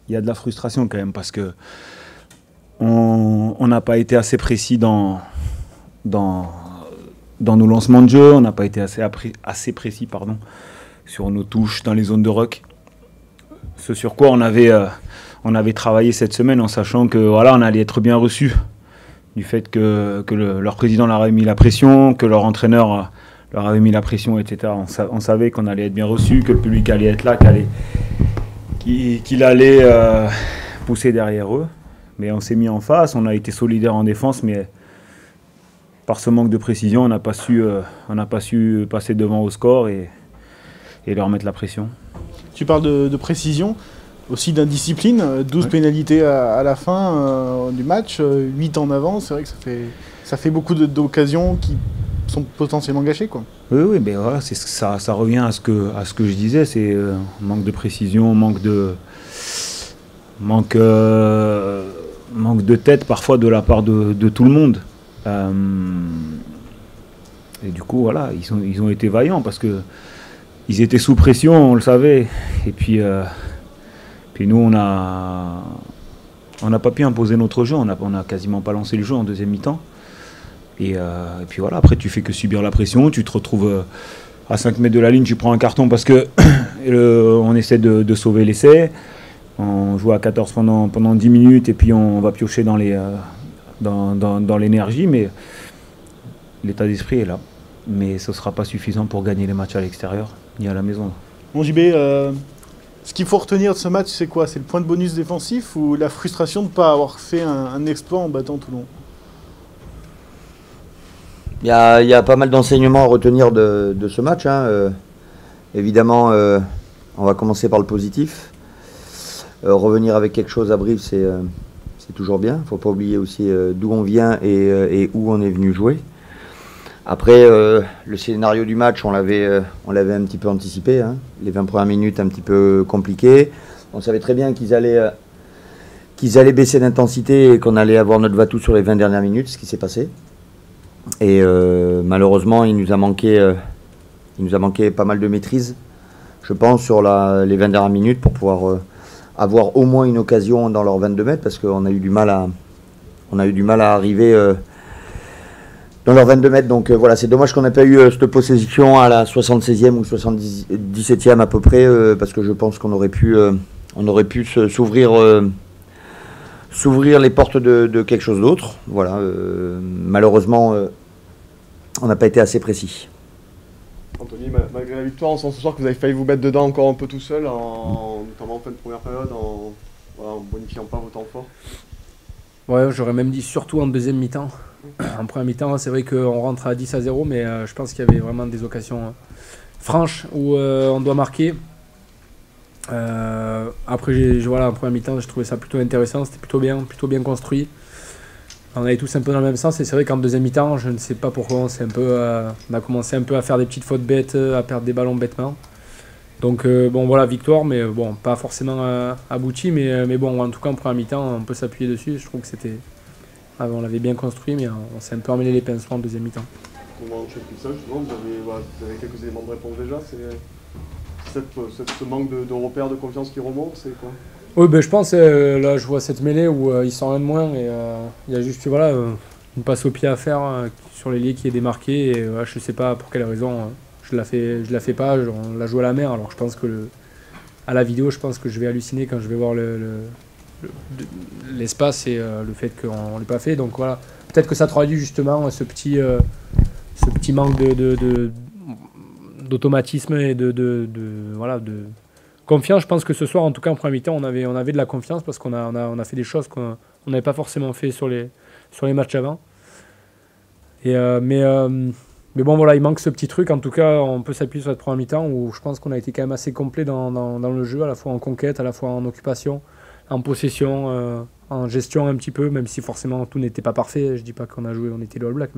Il y a de la frustration quand même parce que on n'a pas été assez précis dans nos lancements de jeu, on n'a pas été assez précis sur nos touches dans les zones de ruck. Ce sur quoi on avait travaillé cette semaine en sachant que voilà, on allait être bien reçu du fait que leur président leur avait mis la pression, que leur entraîneur leur avait mis la pression, etc. On savait qu'on allait être bien reçu, que le public allait être là, qu'il allait pousser derrière eux. Mais on s'est mis en face, on a été solidaire en défense, mais par ce manque de précision, on n'a pas su passer devant au score et leur mettre la pression. Tu parles de précision, aussi d'indiscipline, 12 pénalités à la fin du match, 8 en avant, c'est vrai que ça fait beaucoup d'occasions qui sont potentiellement gâchées, quoi. Oui, mais voilà, ça revient à ce que je disais, c'est manque de précision, manque de tête parfois de la part de tout le monde. Et du coup, voilà, ils ont été vaillants parce que ils étaient sous pression, on le savait. Et puis nous, on n'a pas pu imposer notre jeu. On n'a quasiment pas lancé le jeu en deuxième mi-temps. Et puis voilà, après, tu fais que subir la pression. Tu te retrouves à 5 mètres de la ligne, tu prends un carton parce que on essaie de sauver l'essai. On joue à 14 pendant 10 minutes et puis on va piocher dans l'énergie. Mais l'état d'esprit est là. Mais ce ne sera pas suffisant pour gagner les matchs à l'extérieur ni à la maison. Bon, JB, ce qu'il faut retenir de ce match, c'est quoi? C'est le point de bonus défensif ou la frustration de ne pas avoir fait un exploit en battant Toulon? Il y a pas mal d'enseignements à retenir de ce match, hein. Évidemment, on va commencer par le positif. Revenir avec quelque chose à Brive, c'est toujours bien. Il ne faut pas oublier aussi d'où on vient et où on est venu jouer. Après, le scénario du match, on l'avait un petit peu anticipé, hein. Les 20 premières minutes un petit peu compliquées. On savait très bien qu'ils allaient baisser d'intensité et qu'on allait avoir notre va-tout sur les 20 dernières minutes, ce qui s'est passé. Et malheureusement, il nous a manqué pas mal de maîtrise, je pense, sur les 20 dernières minutes pour pouvoir avoir au moins une occasion dans leurs 22 mètres, parce qu'on a eu du mal à arriver dans leurs 22 mètres. Donc voilà, c'est dommage qu'on n'ait pas eu cette possession à la 76e ou 77e à peu près, parce que je pense qu'on aurait pu s'ouvrir les portes de quelque chose d'autre. Voilà, malheureusement, on n'a pas été assez précis. Anthony, malgré la victoire, on sent ce soir que vous avez failli vous mettre dedans encore un peu tout seul, notamment en fin de première période, en bonifiant pas vos temps forts. Ouais, j'aurais même dit surtout en deuxième mi-temps. En première mi-temps, c'est vrai qu'on rentre à 10-0, mais je pense qu'il y avait vraiment des occasions franches où on doit marquer. Après, voilà, en première mi-temps, je trouvais ça plutôt intéressant, c'était plutôt bien construit. On allait tous un peu dans le même sens, et c'est vrai qu'en deuxième mi-temps, je ne sais pas pourquoi, on a commencé un peu à faire des petites fautes bêtes, à perdre des ballons bêtement. Donc bon, voilà, victoire, mais bon, pas forcément abouti, mais bon, en tout cas en première mi-temps, on peut s'appuyer dessus. Je trouve que on l'avait bien construit, mais on s'est un peu emmêlé les pinceaux en deuxième mi-temps. Comment tu fais ça justement? Vous avez quelques éléments de réponse déjà. Ce manque de repères, de confiance qui remonte, c'est quoi? Oui, ben, je pense, là je vois cette mêlée où ils sont un de moins et il y a juste voilà, une passe au pied à faire sur l'ailier qui est démarqué et je ne sais pas pour quelle raison je la fais pas, on l'a joué à la mer. Alors je pense que à la vidéo, je pense que je vais halluciner quand je vais voir l'espace et le fait qu'on ne l'ait pas fait. Donc voilà, peut-être que ça traduit justement ce petit manque d'automatisme et de confiance. Je pense que ce soir, en tout cas en première mi-temps, on avait de la confiance parce qu'on a fait des choses qu'on n'avait pas forcément fait sur les matchs avant. Mais bon, voilà, il manque ce petit truc. En tout cas, on peut s'appuyer sur cette première mi-temps où je pense qu'on a été quand même assez complet dans le jeu, à la fois en conquête, à la fois en occupation, en possession, en gestion un petit peu, même si forcément tout n'était pas parfait. Je dis pas qu'on a joué, on était le All Black,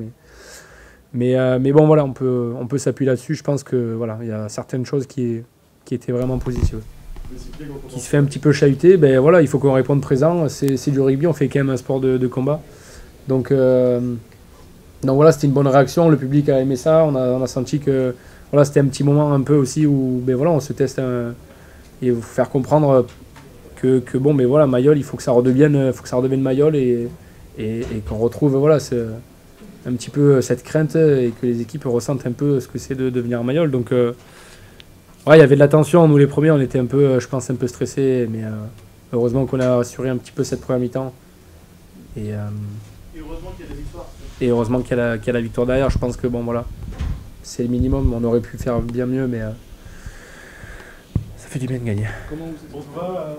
mais bon, voilà, on peut s'appuyer là-dessus. Je pense que voilà, il y a certaines choses qui étaient vraiment positives. Qui se fait un petit peu chahuter, ben voilà, il faut qu'on réponde présent. C'est du rugby, on fait quand même un sport de combat. Donc Donc voilà, c'était une bonne réaction, le public a aimé ça, on a senti que voilà, c'était un petit moment un peu aussi où ben voilà, on se teste et vous faire comprendre que bon, ben voilà, Mayol, il faut que ça redevienne Mayol et qu'on retrouve voilà, un petit peu cette crainte et que les équipes ressentent un peu ce que c'est de devenir Mayol. Donc ouais, il y avait de la tension, nous les premiers, on était un peu, je pense, un peu stressés, mais heureusement qu'on a assuré un petit peu cette première mi-temps. Et heureusement qu'il y a des victoires. Et heureusement qu'il y a la victoire derrière. Je pense que bon voilà, c'est le minimum. On aurait pu faire bien mieux, mais ça fait du bien de gagner. Comment on se va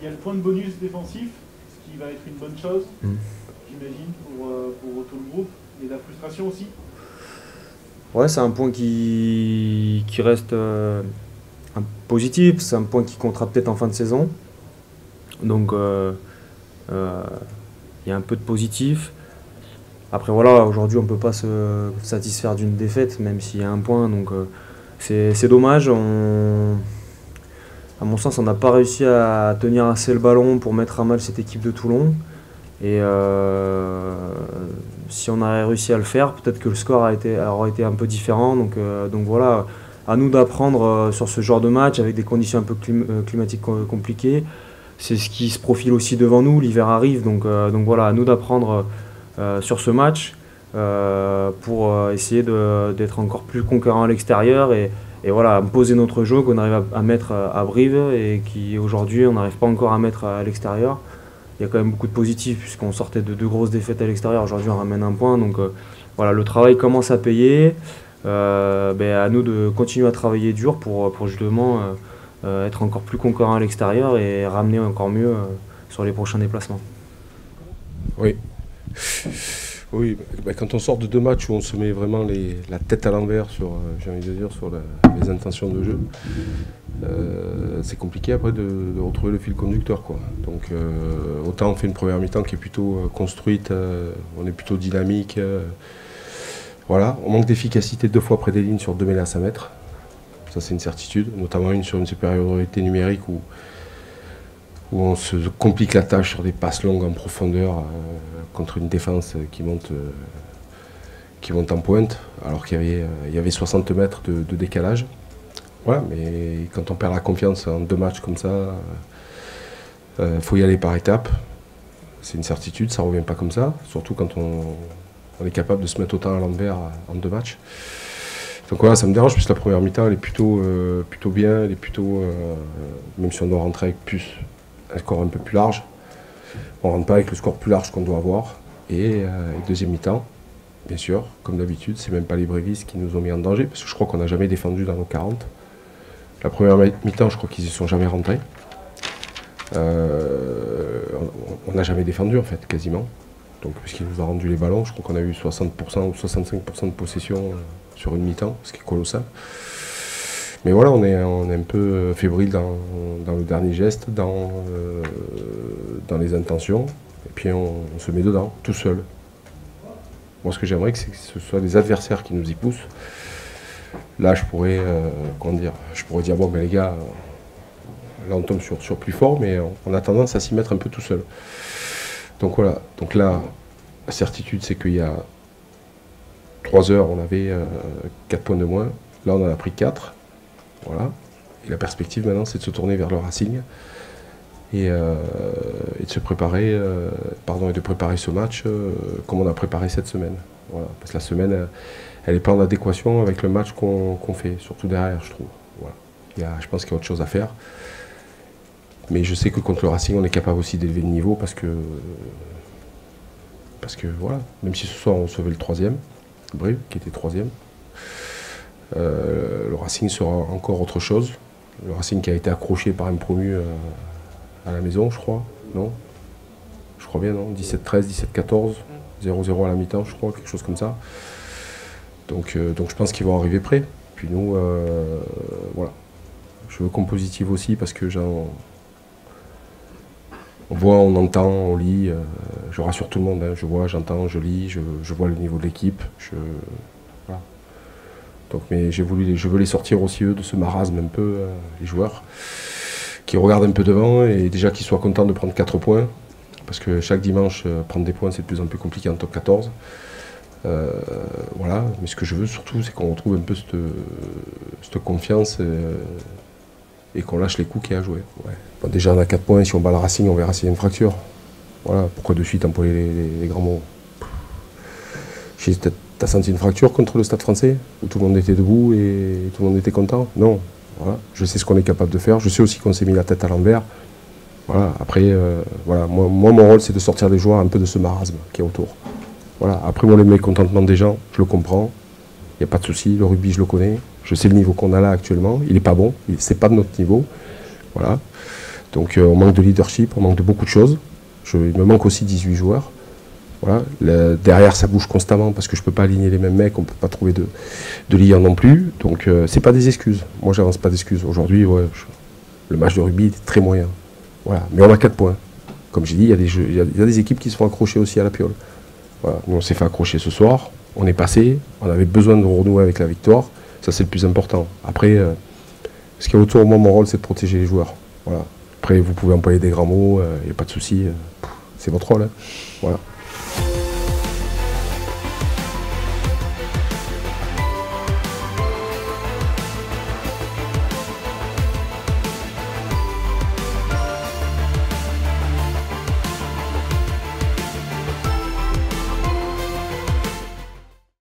il y a le point de bonus défensif, ce qui va être une bonne chose, j'imagine, pour tout le groupe. Et la frustration aussi. Ouais, c'est un point qui reste un positif. C'est un point qui comptera peut-être en fin de saison. Donc il y a un peu de positif. Après voilà, aujourd'hui on ne peut pas se satisfaire d'une défaite, même s'il y a un point, donc c'est dommage. À mon sens, on n'a pas réussi à tenir assez le ballon pour mettre à mal cette équipe de Toulon. Et si on avait réussi à le faire, peut-être que le score aurait été un peu différent. Donc voilà, à nous d'apprendre sur ce genre de match avec des conditions un peu climatiques compliquées. C'est ce qui se profile aussi devant nous, l'hiver arrive, donc voilà, à nous d'apprendre sur ce match pour essayer d'être encore plus conquérant à l'extérieur et voilà, poser notre jeu qu'on arrive à mettre à Brive et qui aujourd'hui on n'arrive pas encore à mettre à l'extérieur. Il y a quand même beaucoup de positifs puisqu'on sortait de 2 grosses défaites à l'extérieur, aujourd'hui on ramène un point, donc voilà, le travail commence à payer. À nous de continuer à travailler dur pour justement être encore plus conquérant à l'extérieur et ramener encore mieux sur les prochains déplacements. Oui. Oui, quand on sort de 2 matchs où on se met vraiment la tête à l'envers sur, j'ai envie de dire, sur les intentions de jeu, c'est compliqué après de retrouver le fil conducteur, quoi. Donc autant on fait une première mi-temps qui est plutôt construite, on est plutôt dynamique. Voilà, on manque d'efficacité 2 fois près des lignes sur 2 mélasses à mettre. Ça c'est une certitude, notamment sur une supériorité numérique où on se complique la tâche sur des passes longues en profondeur contre une défense qui monte en pointe, alors qu'il y avait 60 mètres de décalage. Voilà, mais quand on perd la confiance en 2 matchs comme ça, faut y aller par étapes. C'est une certitude, ça ne revient pas comme ça, surtout quand on est capable de se mettre autant à l'envers en 2 matchs. Donc voilà, ça me dérange puisque la première mi-temps elle est plutôt bien, elle est plutôt, même si on doit rentrer avec un score un peu plus large, on ne rentre pas avec le score plus large qu'on doit avoir. Et deuxième mi-temps, bien sûr, comme d'habitude, c'est même pas les brévistes qui nous ont mis en danger, parce que je crois qu'on n'a jamais défendu dans nos 40. La première mi-temps, je crois qu'ils y sont jamais rentrés. On n'a jamais défendu en fait, quasiment. Donc puisqu'il nous a rendu les ballons, je crois qu'on a eu 60% ou 65% de possession sur une mi-temps, ce qui est colossal. Mais voilà, on est un peu fébrile dans le dernier geste, dans les intentions, et puis on se met dedans, tout seul. Moi, ce que j'aimerais, c'est que ce soit des adversaires qui nous y poussent. Là, je pourrais dire, bon, ben les gars, là on tombe sur plus fort, mais on a tendance à s'y mettre un peu tout seul. Donc voilà, donc là, la certitude, c'est qu'il y a 3 heures, on avait 4 points de moins. Là, on en a pris 4. Voilà. Et la perspective maintenant, c'est de se tourner vers le Racing et de se préparer, et de préparer ce match comme on a préparé cette semaine. Voilà. Parce que la semaine, elle n'est pas en adéquation avec le match qu'on fait, surtout derrière, je trouve. Voilà. Je pense qu'il y a autre chose à faire. Mais je sais que contre le Racing, on est capable aussi d'élever le niveau parce que voilà, même si ce soir on recevait le 3e, Brive, qui était 3e. Le Racing sera encore autre chose. Le Racing qui a été accroché par un promu à la maison, je crois. Non ? Je crois bien, non ? 17-13, 17-14, 0-0 à la mi-temps, je crois, quelque chose comme ça. Donc je pense qu'ils vont arriver prêts. Puis nous, voilà. Je veux qu'on positive aussi parce que on voit, on entend, on lit. Je rassure tout le monde, hein. Je vois, j'entends, je lis, je vois le niveau de l'équipe. Voilà. Donc, mais je veux les sortir aussi, eux, de ce marasme un peu, les joueurs, qui regardent un peu devant et déjà qu'ils soient contents de prendre 4 points, parce que chaque dimanche, prendre des points, c'est de plus en plus compliqué en top 14. Voilà, mais ce que je veux surtout, c'est qu'on retrouve un peu cette confiance et qu'on lâche les coups qu'il y a à jouer. Ouais. Bon, déjà, on a 4 points, si on bat le Racing, on verra s'il y a une fracture. Voilà, pourquoi de suite employer les grands mots? T'as senti une fracture contre le Stade Français, où tout le monde était debout et tout le monde était content? Non. Voilà. Je sais ce qu'on est capable de faire, je sais aussi qu'on s'est mis la tête à l'envers. Voilà. Après, voilà. Moi, mon rôle, c'est de sortir les joueurs un peu de ce marasme qui est autour. Voilà. Après, moi, le mécontentement des gens, je le comprends. Il n'y a pas de souci, le rugby, je le connais. Je sais le niveau qu'on a là actuellement. Il n'est pas bon, c'est pas de notre niveau. Voilà. Donc, on manque de leadership, on manque de beaucoup de choses. Il me manque aussi 18 joueurs. Voilà. Derrière, ça bouge constamment parce que je ne peux pas aligner les mêmes mecs, on ne peut pas trouver de leader non plus. Donc, c'est pas des excuses. Moi, j'avance pas d'excuses. Aujourd'hui, ouais, le match de rugby est très moyen. Voilà. Mais on a 4 points. Comme j'ai dit, il y a des équipes qui se font accrocher aussi à la piole. Voilà. Nous, on s'est fait accrocher ce soir. On est passé. On avait besoin de renouer avec la victoire. Ça, c'est le plus important. Après, ce qui est autour, moi, mon rôle, c'est de protéger les joueurs. Voilà. Après, vous pouvez employer des grands mots, il n'y a pas de souci. C'est votre rôle. Hein. Voilà.